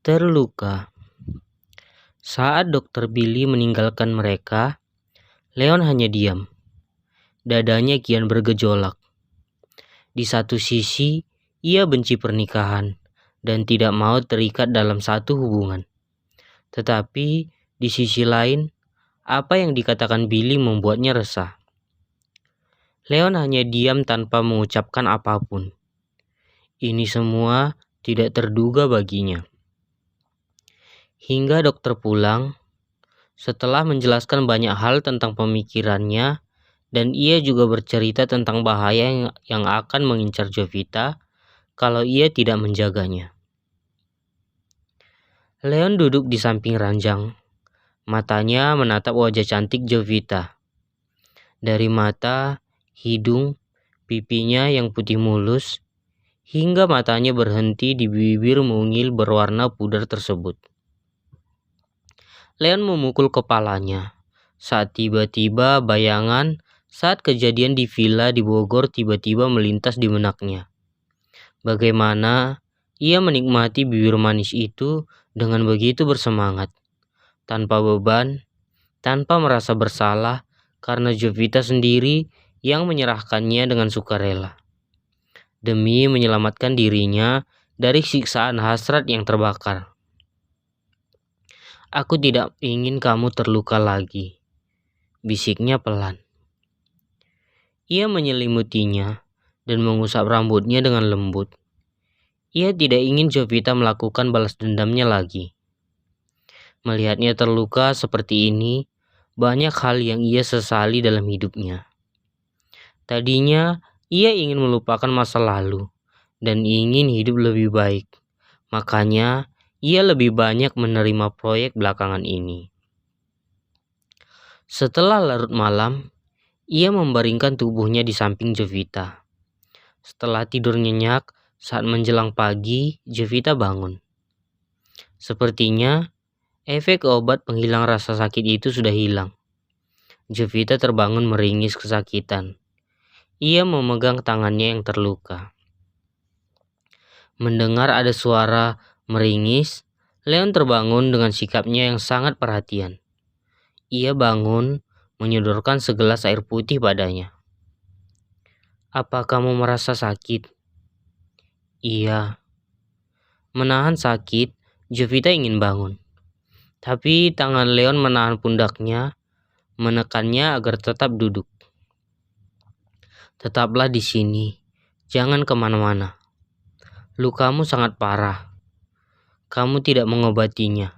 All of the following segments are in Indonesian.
Terluka. Saat Dokter Billy meninggalkan mereka, Leon hanya diam. Dadanya kian bergejolak. Di satu sisi, ia benci pernikahan dan tidak mau terikat dalam satu hubungan. Tetapi di sisi lain, apa yang dikatakan Billy membuatnya resah. Leon hanya diam tanpa mengucapkan apapun. Ini semua tidak terduga baginya. Hingga dokter pulang, setelah menjelaskan banyak hal tentang pemikirannya, dan ia juga bercerita tentang bahaya yang akan mengincar Jovita kalau ia tidak menjaganya. Leon duduk di samping ranjang. Matanya menatap wajah cantik Jovita. Dari mata, hidung, pipinya yang putih mulus, hingga matanya berhenti di bibir mungil berwarna pudar tersebut. Leon memukul kepalanya saat tiba-tiba bayangan saat kejadian di villa di Bogor tiba-tiba melintas di benaknya. Bagaimana ia menikmati bibir manis itu dengan begitu bersemangat, tanpa beban, tanpa merasa bersalah karena Jovita sendiri yang menyerahkannya dengan sukarela. Demi menyelamatkan dirinya dari siksaan hasrat yang terbakar. Aku tidak ingin kamu terluka lagi, bisiknya pelan. Ia menyelimutinya dan mengusap rambutnya dengan lembut. Ia tidak ingin Jovita melakukan balas dendamnya lagi. Melihatnya terluka seperti ini, banyak hal yang ia sesali dalam hidupnya. Tadinya, ia ingin melupakan masa lalu dan ingin hidup lebih baik. Makanya, ia lebih banyak menerima proyek belakangan ini. Setelah larut malam, ia membaringkan tubuhnya di samping Jovita. Setelah tidur nyenyak, saat menjelang pagi, Jovita bangun. Sepertinya, efek obat penghilang rasa sakit itu sudah hilang. Jovita terbangun meringis kesakitan. Ia memegang tangannya yang terluka. Mendengar ada suara meringis, Leon terbangun dengan sikapnya yang sangat perhatian. Ia bangun, menyodorkan segelas air putih padanya. Apa kamu merasa sakit? Iya. Menahan sakit, Jovita ingin bangun. Tapi tangan Leon menahan pundaknya, menekannya agar tetap duduk. Tetaplah di sini, jangan kemana-mana. Lukamu sangat parah. Kamu tidak mengobatinya.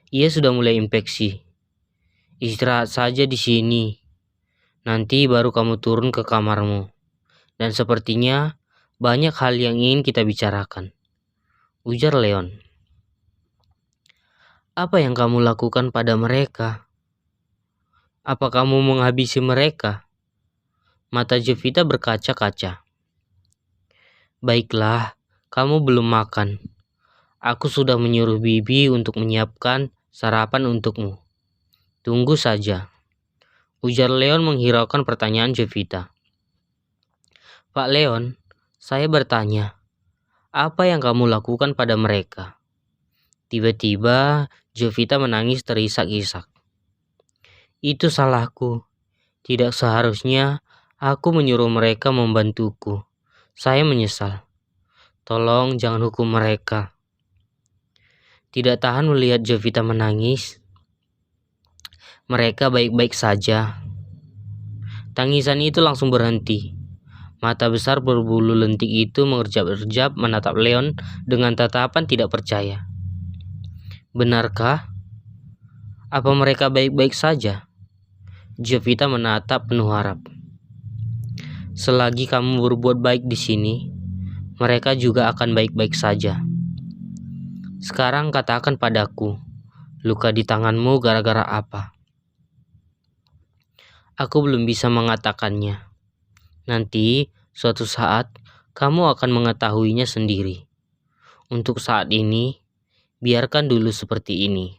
Ia sudah mulai infeksi. Istirahat saja di sini. Nanti baru kamu turun ke kamarmu. Dan sepertinya banyak hal yang ingin kita bicarakan, ujar Leon. Apa yang kamu lakukan pada mereka? Apa kamu menghabisi mereka? Mata Jovita berkaca-kaca. Baiklah, kamu belum makan. Aku sudah menyuruh Bibi untuk menyiapkan sarapan untukmu. Tunggu saja, ujar Leon menghiraukan pertanyaan Jovita. Pak Leon, saya bertanya, apa yang kamu lakukan pada mereka? Tiba-tiba Jovita menangis terisak-isak. Itu salahku. Tidak seharusnya aku menyuruh mereka membantuku. Saya menyesal. Tolong jangan hukum mereka. Tidak tahan melihat Jovita menangis. Mereka baik-baik saja. Tangisan itu langsung berhenti. Mata besar berbulu lentik itu mengerjap-erjap menatap Leon dengan tatapan tidak percaya. Benarkah? Apa mereka baik-baik saja? Jovita menatap penuh harap. Selagi kamu berbuat baik di sini, mereka juga akan baik-baik saja. Sekarang katakan padaku, luka di tanganmu gara-gara apa? Aku belum bisa mengatakannya. Nanti, suatu saat, kamu akan mengetahuinya sendiri. Untuk saat ini, biarkan dulu seperti ini,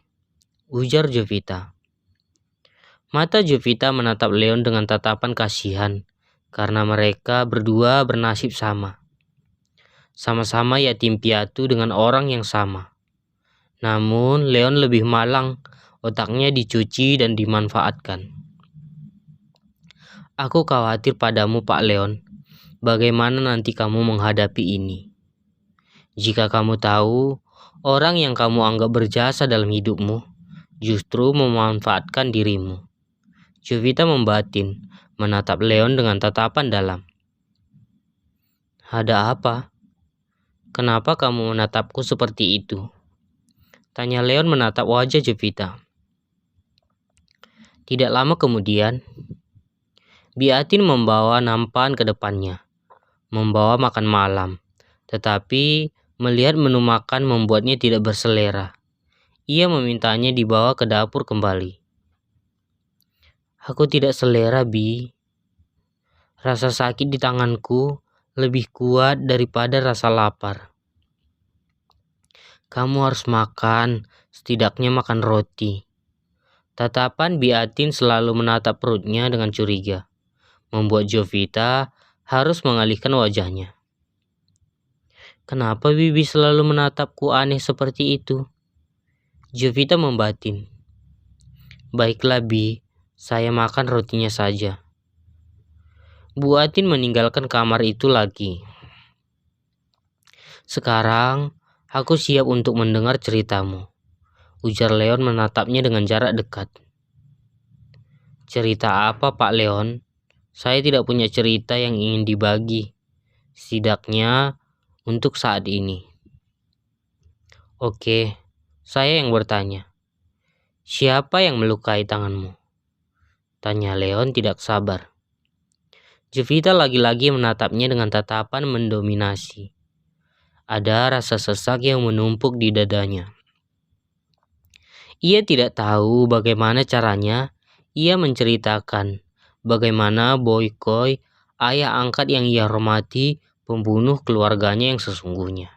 ujar Jovita. Mata Jovita menatap Leon dengan tatapan kasihan, karena mereka berdua bernasib sama. Sama-sama yatim piatu dengan orang yang sama. Namun Leon lebih malang, otaknya dicuci dan dimanfaatkan. Aku khawatir padamu, Pak Leon. Bagaimana nanti kamu menghadapi ini? Jika kamu tahu, orang yang kamu anggap berjasa dalam hidupmu justru memanfaatkan dirimu. Jovita membatin, menatap Leon dengan tatapan dalam. Ada apa? Kenapa kamu menatapku seperti itu? Tanya Leon menatap wajah Jovita. Tidak lama kemudian, Biatin membawa nampan ke depannya, membawa makan malam. Tetapi melihat menu makan membuatnya tidak berselera. Ia memintanya dibawa ke dapur kembali. Aku tidak selera, Bi. Rasa sakit di tanganku lebih kuat daripada rasa lapar. Kamu harus makan, setidaknya makan roti. Tatapan Biatin selalu menatap perutnya dengan curiga, membuat Jovita harus mengalihkan wajahnya. Kenapa Bibi selalu menatapku aneh seperti itu? Jovita membatin. Baiklah Bi, saya makan rotinya saja. Bu Atin meninggalkan kamar itu lagi. Sekarang, aku siap untuk mendengar ceritamu. Ujar Leon menatapnya dengan jarak dekat. Cerita apa Pak Leon? Saya tidak punya cerita yang ingin dibagi. Setidaknya untuk saat ini. Oke, saya yang bertanya. Siapa yang melukai tanganmu? Tanya Leon tidak sabar. Jovita lagi-lagi menatapnya dengan tatapan mendominasi. Ada rasa sesak yang menumpuk di dadanya. Ia tidak tahu bagaimana caranya ia menceritakan bagaimana Boykoy, ayah angkat yang ia hormati, pembunuh keluarganya yang sesungguhnya.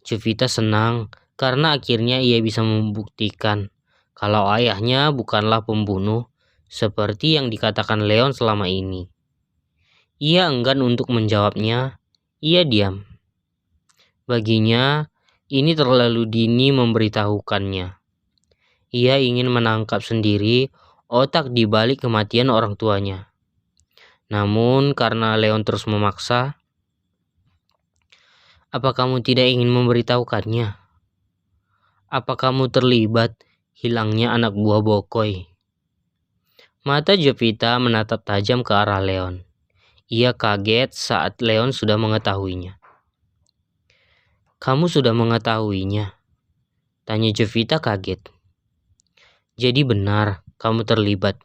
Jovita senang karena akhirnya ia bisa membuktikan kalau ayahnya bukanlah pembunuh seperti yang dikatakan Leon selama ini. Ia enggan untuk menjawabnya, ia diam. Baginya, ini terlalu dini memberitahukannya. Ia ingin menangkap sendiri otak di balik kematian orang tuanya. Namun karena Leon terus memaksa, apa kamu tidak ingin memberitahukannya? Apa kamu terlibat hilangnya anak buah Bokoy? Mata Jovita menatap tajam ke arah Leon. Ia kaget saat Leon sudah mengetahuinya. Kamu sudah mengetahuinya? Tanya Jovita kaget. Jadi benar kamu terlibat.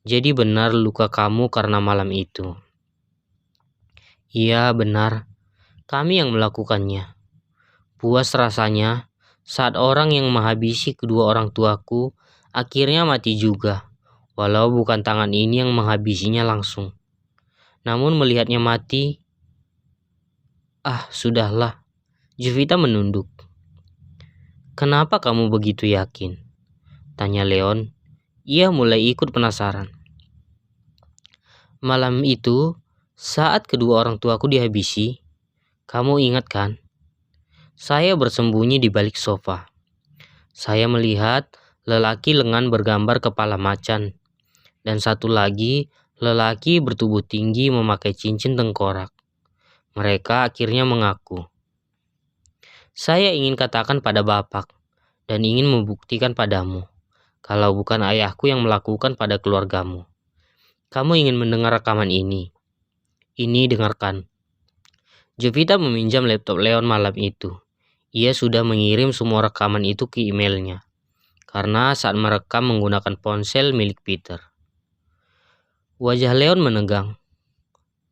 Jadi benar luka kamu karena malam itu. Iya benar, kami yang melakukannya. Puas rasanya saat orang yang menghabisi kedua orang tuaku akhirnya mati juga. Walau bukan tangan ini yang menghabisinya langsung. Namun melihatnya mati, sudahlah. Jovita menunduk. Kenapa kamu begitu yakin? Tanya Leon. Ia mulai ikut penasaran. Malam itu, saat kedua orang tuaku dihabisi, kamu ingat kan? Saya bersembunyi di balik sofa. Saya melihat lelaki lengan bergambar kepala macan. Dan satu lagi, lelaki bertubuh tinggi memakai cincin tengkorak. Mereka akhirnya mengaku. Saya ingin katakan pada Bapak dan ingin membuktikan padamu kalau bukan ayahku yang melakukan pada keluargamu. Kamu ingin mendengar rekaman ini. Ini dengarkan. Jovita meminjam laptop Leon malam itu. Ia sudah mengirim semua rekaman itu ke emailnya. Karena saat merekam menggunakan ponsel milik Peter. Wajah Leon menegang.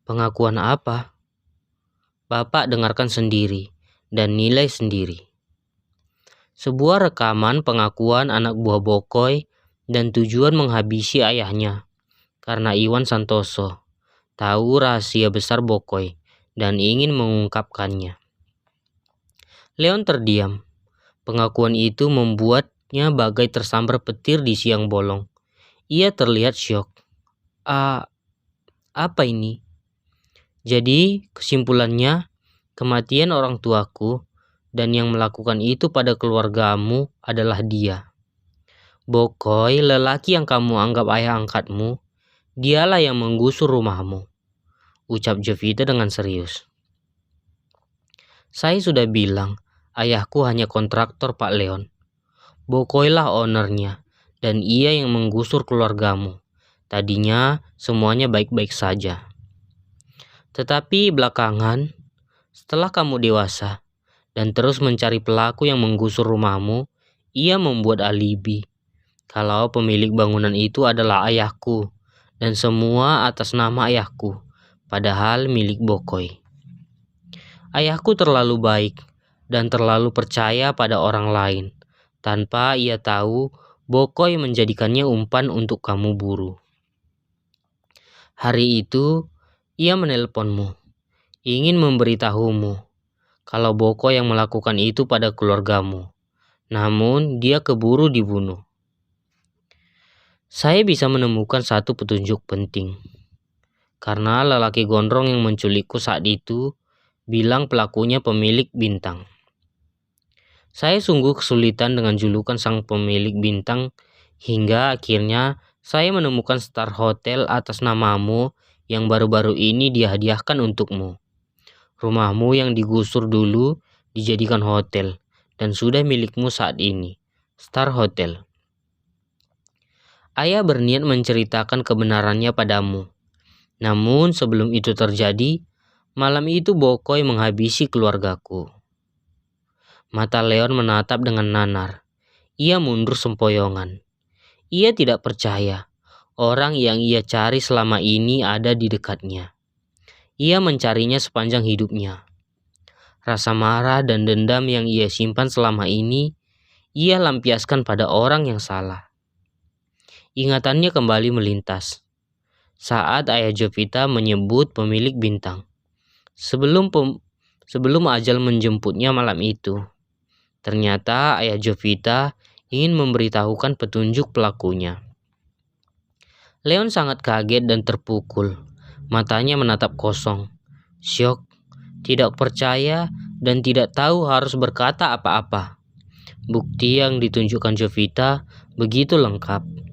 Pengakuan apa? Bapak dengarkan sendiri dan nilai sendiri. Sebuah rekaman pengakuan anak buah Bokoy dan tujuan menghabisi ayahnya. Karena Iwan Santoso tahu rahasia besar Bokoy dan ingin mengungkapkannya. Leon terdiam. Pengakuan itu membuatnya bagai tersambar petir di siang bolong. Ia terlihat syok. Apa ini? Jadi kesimpulannya, kematian orang tuaku dan yang melakukan itu pada keluargamu adalah dia. Bokoy, lelaki yang kamu anggap ayah angkatmu, dialah yang menggusur rumahmu, ucap Jovita dengan serius. Saya sudah bilang, ayahku hanya kontraktor, Pak Leon. Bokoy lah ownernya, dan ia yang menggusur keluargamu. Tadinya semuanya baik-baik saja. Tetapi belakangan, setelah kamu dewasa dan terus mencari pelaku yang menggusur rumahmu, ia membuat alibi kalau pemilik bangunan itu adalah ayahku dan semua atas nama ayahku, padahal milik Bokoy. Ayahku terlalu baik dan terlalu percaya pada orang lain, tanpa ia tahu Bokoy menjadikannya umpan untuk kamu buru. Hari itu, ia menelponmu, ingin memberitahumu kalau Bokoy yang melakukan itu pada keluargamu, namun dia keburu dibunuh. Saya bisa menemukan satu petunjuk penting, karena lelaki gondrong yang menculikku saat itu bilang pelakunya pemilik bintang. Saya sungguh kesulitan dengan julukan sang pemilik bintang hingga akhirnya saya menemukan Star Hotel atas namamu yang baru-baru ini dihadiahkan untukmu. Rumahmu yang digusur dulu dijadikan hotel dan sudah milikmu saat ini, Star Hotel. Ayah berniat menceritakan kebenarannya padamu. Namun sebelum itu terjadi, malam itu Bokoy menghabisi keluargaku. Mata Leon menatap dengan nanar. Ia mundur sempoyongan. Ia tidak percaya orang yang ia cari selama ini ada di dekatnya. Ia mencarinya sepanjang hidupnya. Rasa marah dan dendam yang ia simpan selama ini, ia lampiaskan pada orang yang salah. Ingatannya kembali melintas saat ayah Jovita menyebut pemilik bintang. Sebelum ajal menjemputnya malam itu, ternyata ayah Jovita ingin memberitahukan petunjuk pelakunya. Leon sangat kaget dan terpukul. Matanya menatap kosong, syok, tidak percaya, dan tidak tahu harus berkata apa-apa. Bukti yang ditunjukkan Jovita begitu lengkap.